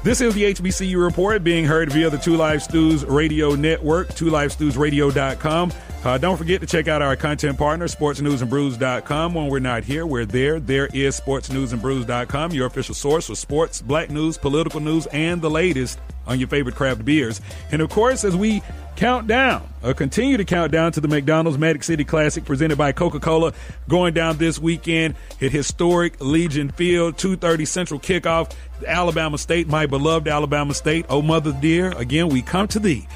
This is the HBCU Report being heard via the Two Live Stews Radio Network, twolivestewsradio.com. Don't forget to check out our content partner, sportsnewsandbrews.com. When we're not here, we're there. There is sportsnewsandbrews.com, your official source for sports, black news, political news, and the latest on your favorite craft beers. And, of course, as we continue to count down to the McDonald's Magic City Classic presented by Coca Cola, going down this weekend at historic Legion Field, 2:30 Central kickoff. Alabama State, my beloved Alabama State, oh mother dear, again we come to thee,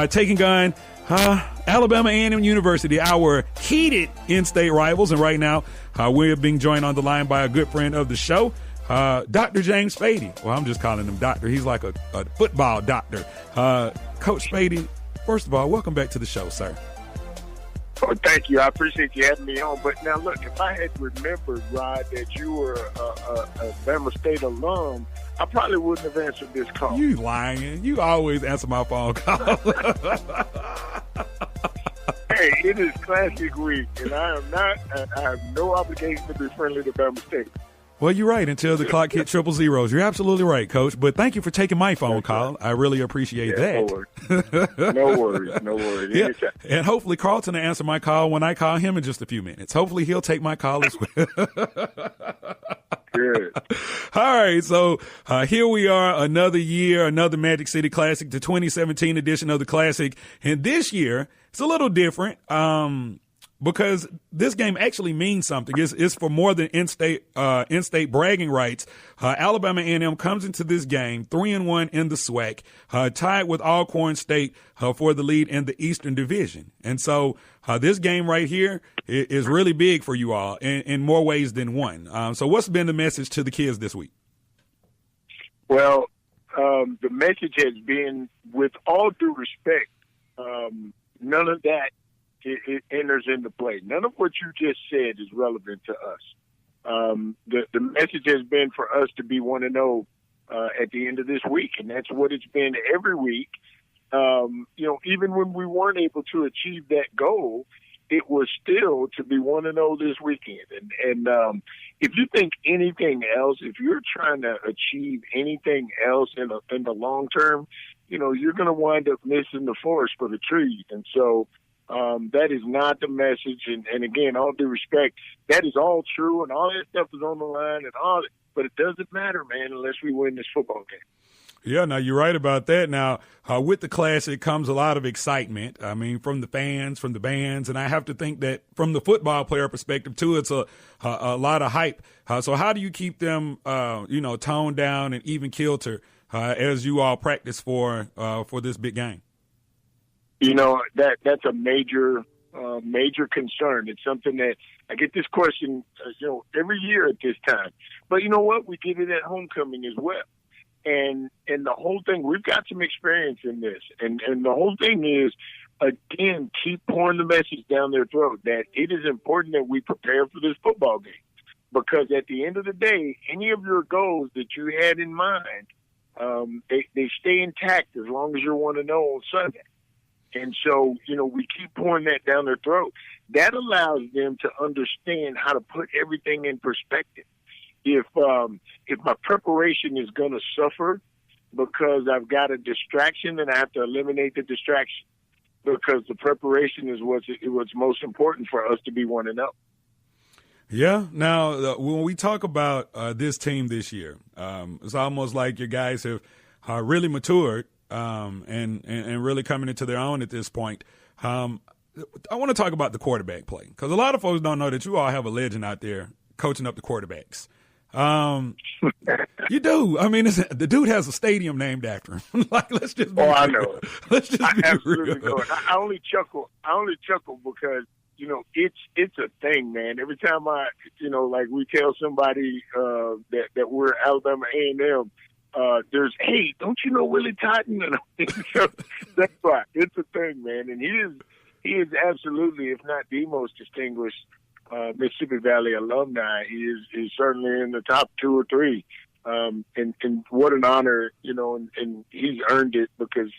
taking on Alabama A&M University, our heated in-state rivals. And right now we're being joined on the line by a good friend of the show, Dr. James Spady. Well, I'm just calling him doctor. He's like a football doctor. Coach Spady, first of all, welcome back to the show, sir. Oh, thank you. I appreciate you having me on. But now, look, if I had remembered, Rod, that you were a Bama State alum, I probably wouldn't have answered this call. You lying. You always answer my phone call. Hey, it is Classic Week, and I have no obligation to be friendly to Bama State. Well, you're right. Until the clock hit triple zeros. You're absolutely right, Coach. But thank you for taking my phone call. I really appreciate that. No worries. Yeah. And hopefully Carlton will answer my call when I call him in just a few minutes. Hopefully he'll take my call as well. Good. All right. So here we are, another year, another Magic City Classic, the 2017 edition of the Classic. And this year, it's a little different. Because this game actually means something. It's for more than in-state bragging rights. Alabama A&M comes into this game 3-1 in the SWAC, tied with Alcorn State for the lead in the Eastern Division. And so this game right here is really big for you all in more ways than one. So what's been the message to the kids this week? Well, the message has been, with all due respect, none of that it enters into play. None of what you just said is relevant to us. The message has been for us to be 1-0 at the end of this week, and that's what it's been every week. Even when we weren't able to achieve that goal, it was still to be 1-0 this weekend. And if you think anything else, if you're trying to achieve anything else in the long term, you're going to wind up missing the forest for the trees. And so that is not the message. And again, all due respect, that is all true, and all that stuff is on the line, and all that, but it doesn't matter, man, unless we win this football game. Yeah, now you're right about that. Now, with the Classic comes a lot of excitement. I mean, from the fans, from the bands, and I have to think that from the football player perspective too, it's a lot of hype. So how do you keep them, toned down and even kilter as you all practice for this big game? That's a major concern. It's something that I get this question, every year at this time. But you know what? We get it at homecoming as well. And the whole thing, we've got some experience in this. And the whole thing is, again, keep pouring the message down their throat that it is important that we prepare for this football game. Because at the end of the day, any of your goals that you had in mind, they stay intact as long as you're 1-0 on Sunday. And so, we keep pouring that down their throat. That allows them to understand how to put everything in perspective. If my preparation is going to suffer because I've got a distraction, then I have to eliminate the distraction, because the preparation is what's most important for us to be 1-0. Yeah. Now, when we talk about this team this year, it's almost like your guys have really matured. And really coming into their own at this point. I want to talk about the quarterback play, because a lot of folks don't know that you all have a legend out there coaching up the quarterbacks. You do. I mean, the dude has a stadium named after him. Let's just be real. I know. Let's just be absolutely real. Know. I only chuckle because it's a thing, man. Every time we tell somebody that we're Alabama A&M. There's, hey, don't you know Willie Totten? So that's why it's a thing, man. And he is absolutely, if not the most distinguished Mississippi Valley alumni. He is certainly in the top 2 or 3. And what an honor, and he's earned it because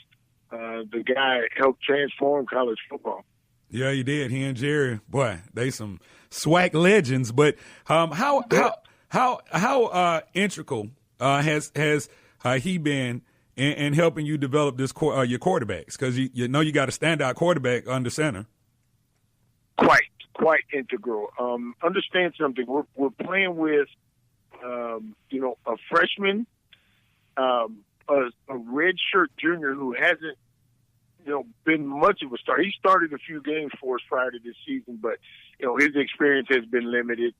the guy helped transform college football. Yeah, he did. He and Jerry, boy, they some SWAC legends. But how integral has he been in helping you develop this your quarterbacks? Because you know you got a standout quarterback under center. Quite integral. Understand something. We're playing with, a freshman, a redshirt junior who hasn't, been much of a star. He started a few games for us prior to this season, but his experience has been limited.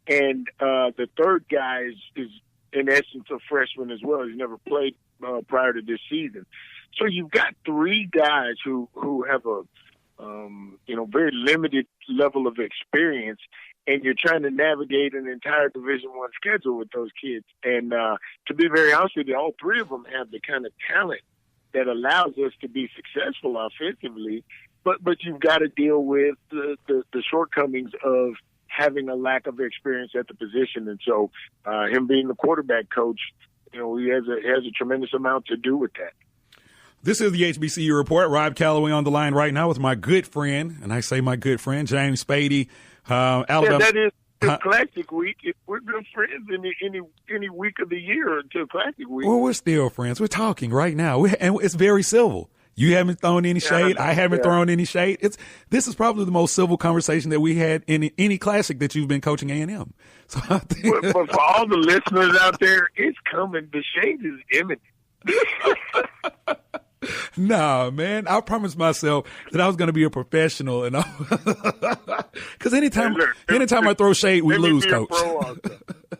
And the third guy is in essence a freshman as well. He's never played prior to this season. So you've got three guys who have a very limited level of experience, and you're trying to navigate an entire Division I schedule with those kids. And to be very honest with you, all three of them have the kind of talent that allows us to be successful offensively, but you've got to deal with the shortcomings of having a lack of experience at the position. And so him being the quarterback coach, he has a tremendous amount to do with that. This is the HBCU Report. Rob Calloway on the line right now with my good friend, and I say my good friend, James Spady. Alabama. Yeah, that is Classic Week. We're good friends any week of the year until Classic Week. Well, we're still friends. We're talking right now, and it's very civil. You haven't thrown any shade. I haven't thrown any shade. This is probably the most civil conversation that we had in any Classic that you've been coaching A&M. So but for all the listeners out there, it's coming. The shade is imminent. Nah, man, I promised myself that I was going to be a professional, and because anytime I throw shade, we lose, Coach.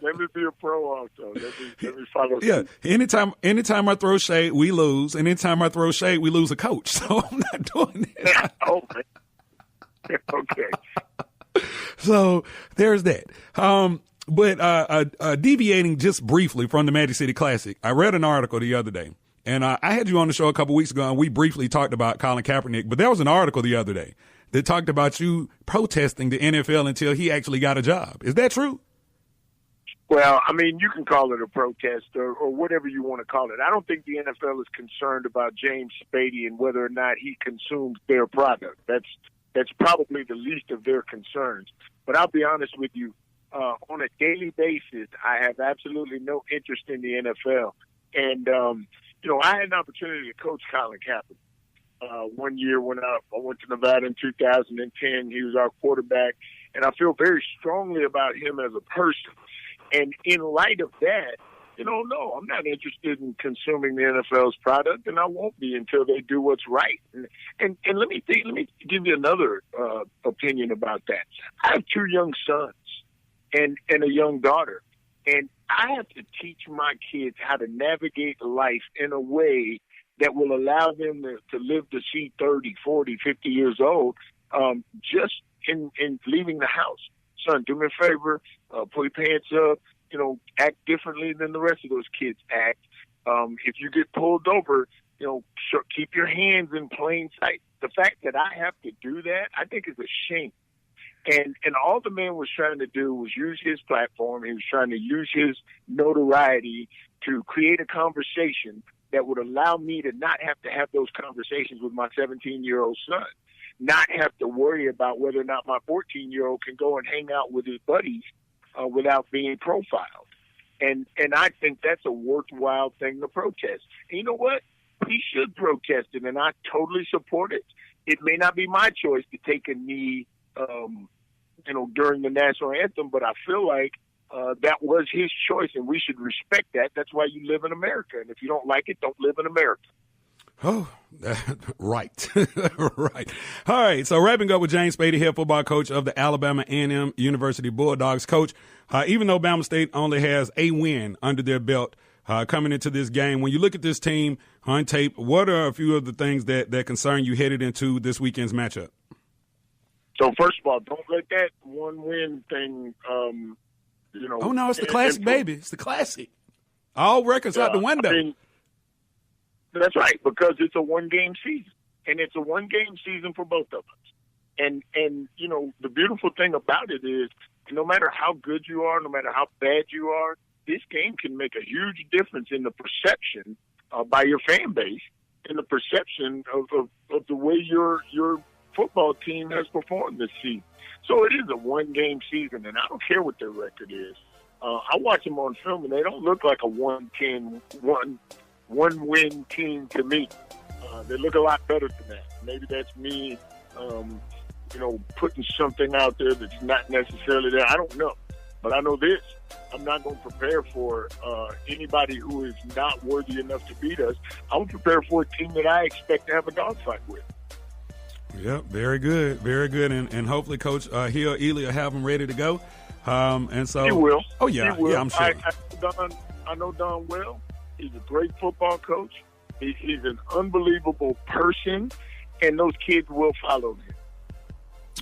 Let me be a pro also. Let me follow. Yeah, anytime I throw shade, we lose, and anytime I throw shade, we lose a coach. So I'm not doing that. Oh, man. Okay. So there's that. But deviating just briefly from the Magic City Classic, I read an article the other day. And I had you on the show a couple weeks ago, and we briefly talked about Colin Kaepernick. But there was an article the other day that talked about you protesting the NFL until he actually got a job. Is that true? Well, I mean, you can call it a protest or whatever you want to call it. I don't think the NFL is concerned about James Spady and whether or not he consumes their product. That's probably the least of their concerns. But I'll be honest with you, on a daily basis, I have absolutely no interest in the NFL. And, I had an opportunity to coach Colin Kaepernick. One year when I went to Nevada in 2010, he was our quarterback, and I feel very strongly about him as a person. And in light of that, no, I'm not interested in consuming the NFL's product, and I won't be until they do what's right. And let me give you another opinion about that. I have two young sons and a young daughter, and I have to teach my kids how to navigate life in a way that will allow them to live to see 30, 40, 50 years old, just in leaving the house. Son, do me a favor, pull your pants up, act differently than the rest of those kids act. If you get pulled over, keep your hands in plain sight. The fact that I have to do that, I think is a shame. And all the man was trying to do was use his platform. He was trying to use his notoriety to create a conversation that would allow me to not have to have those conversations with my 17-year-old son, not have to worry about whether or not my 14-year-old can go and hang out with his buddies without being profiled. And I think that's a worthwhile thing to protest. And you know what? He should protest it, and I totally support it. It may not be my choice to take a knee during the national anthem, but I feel like that was his choice, and we should respect that. That's why you live in America, and if you don't like it, don't live in America. Oh, right. Right. All right, so wrapping up with James Spady, head football coach of the Alabama A&M University Bulldogs. Coach, even though Bama State only has a win under their belt coming into this game, when you look at this team on tape, what are a few of the things that concern you headed into this weekend's matchup? So first of all, don't let that one-win thing, Oh, no, it's the classic, baby. It's the classic. All records out the window. I mean, that's right, because it's a one-game season, and it's a one-game season for both of us. And the beautiful thing about it is no matter how good you are, no matter how bad you are, this game can make a huge difference in the perception by your fan base, in the perception of the way your football team has performed this season. So it is a one-game season, and I don't care what their record is. I watch them on film, and they don't look like a 1-10, one-win team to me. They look a lot better than that. Maybe that's me, putting something out there that's not necessarily there. I don't know. But I know this. I'm not going to prepare for anybody who is not worthy enough to beat us. I'm prepared for a team that I expect to have a dogfight with. Yep, very good, very good. And hopefully Coach Hill-Eley will have them ready to go. And so he will. Oh, yeah, he will. Yeah, I'm sure. I know Don well. He's a great football coach. He's an unbelievable person, and those kids will follow him.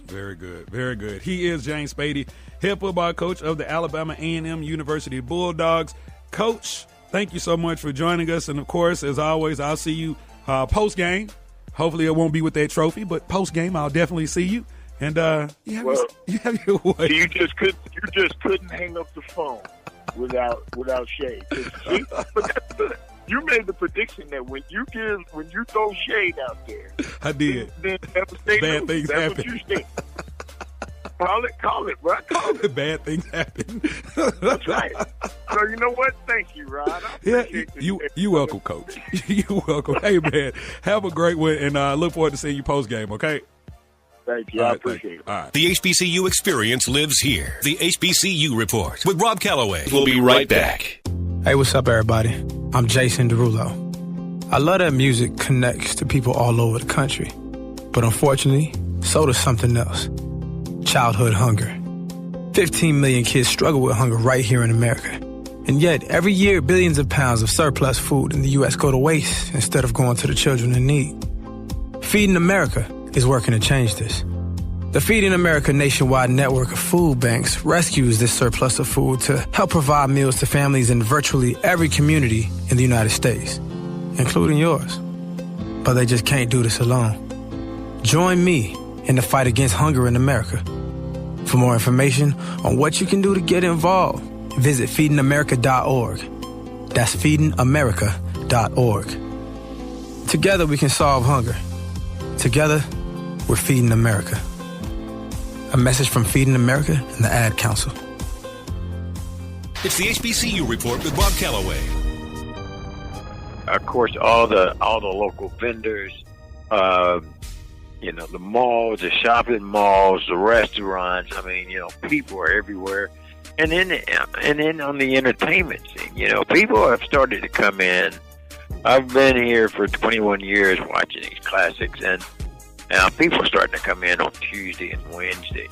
Very good, very good. He is James Spady, head football coach of the Alabama A&M University Bulldogs. Coach, thank you so much for joining us. And, of course, as always, I'll see you post-game. Hopefully it won't be with that trophy, but post-game I'll definitely see you. And you have your way. You just couldn't hang up the phone without shade. See? But that's good. You made the prediction that when you throw shade out there, I did. Then that's what they Bad do. things That's happen. what you said. Call it, bro. Call it. Bad things happen. That's right. So you know what? Thank you, Rod. You welcome, Coach. You welcome. Hey, man, have a great one, and look forward to seeing you post game. Okay. Thank you. I appreciate it. All right. The HBCU experience lives here. The HBCU Report with Rob Calloway. We'll be right back. Hey, what's up, everybody? I'm Jason Derulo. I love that music connects to people all over the country. But unfortunately, so does something else. Childhood hunger. 15 million kids struggle with hunger right here in America. And yet, every year, billions of pounds of surplus food in the U.S. go to waste instead of going to the children in need. Feeding America is working to change this. The Feeding America nationwide network of food banks rescues this surplus of food to help provide meals to families in virtually every community in the United States, including yours. But they just can't do this alone. Join me in the fight against hunger in America. For more information on what you can do to get involved, visit feedingamerica.org. That's feedingamerica.org. Together we can solve hunger. Together, we're Feeding America. A message from Feeding America and the Ad Council. It's the HBCU Report with Rob Calloway. Of course, all the local vendors, the malls, the shopping malls, the restaurants. I mean, people are everywhere. And then on the entertainment scene, people have started to come in. I've been here for 21 years watching these classics, and people are starting to come in on Tuesday and Wednesday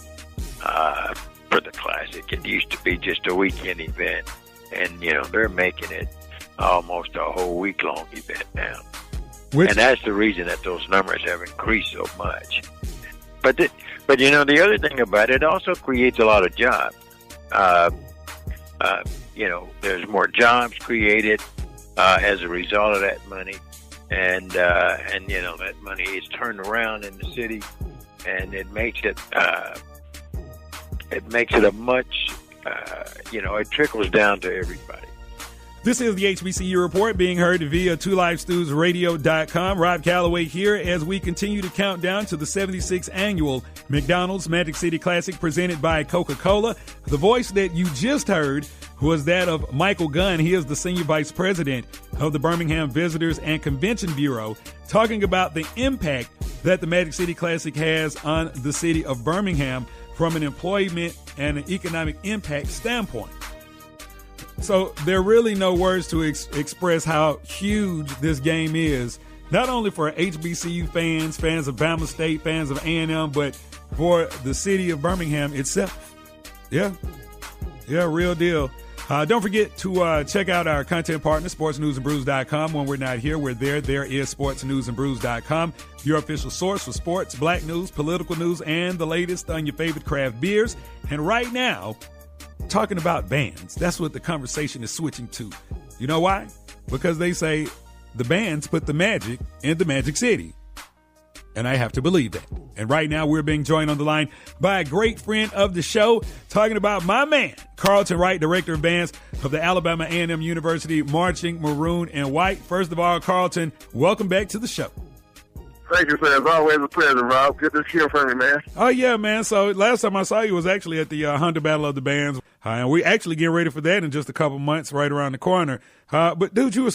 for the classic. It used to be just a weekend event, and they're making it almost a whole week-long event now. And that's the reason that those numbers have increased so much. But the other thing about it also creates a lot of jobs. There's more jobs created as a result of that money. And that money is turned around in the city, and it makes it a much, it trickles down to everybody. This is the HBCU Report being heard via 2LifeStudiosRadio.com. Rob Calloway here as we continue to count down to the 76th annual McDonald's Magic City Classic presented by Coca Cola. The voice that you just heard was that of Michael Gunn. He is the Senior Vice President of the Birmingham Visitors and Convention Bureau, talking about the impact that the Magic City Classic has on the city of Birmingham from an employment and an economic impact standpoint. So there are really no words to express how huge this game is, not only for HBCU fans of Bama State, fans of A&M, but for the city of Birmingham itself. Yeah, real deal. Don't forget to check out our content partner, sportsnewsandbrews.com. When we're not here, we're there. There is sportsnewsandbrews.com, your official source for sports, black news, political news, and the latest on your favorite craft beers. And right now, talking about bands, that's what the conversation is switching to. You know why? Because they say the bands put the magic in the Magic City. And I have to believe that. And right now we're being joined on the line by a great friend of the show, talking about my man, Carlton Wright, Director of Bands of the Alabama A&M University Marching Maroon and White. First of all, Carlton, welcome back to the show. Thank you, sir. It's always a pleasure, Rob. Good to hear from you, man. Oh, yeah, man. So last time I saw you was actually at the Honda Battle of the Bands. And we actually get ready for that in just a couple months right around the corner. But, dude, you was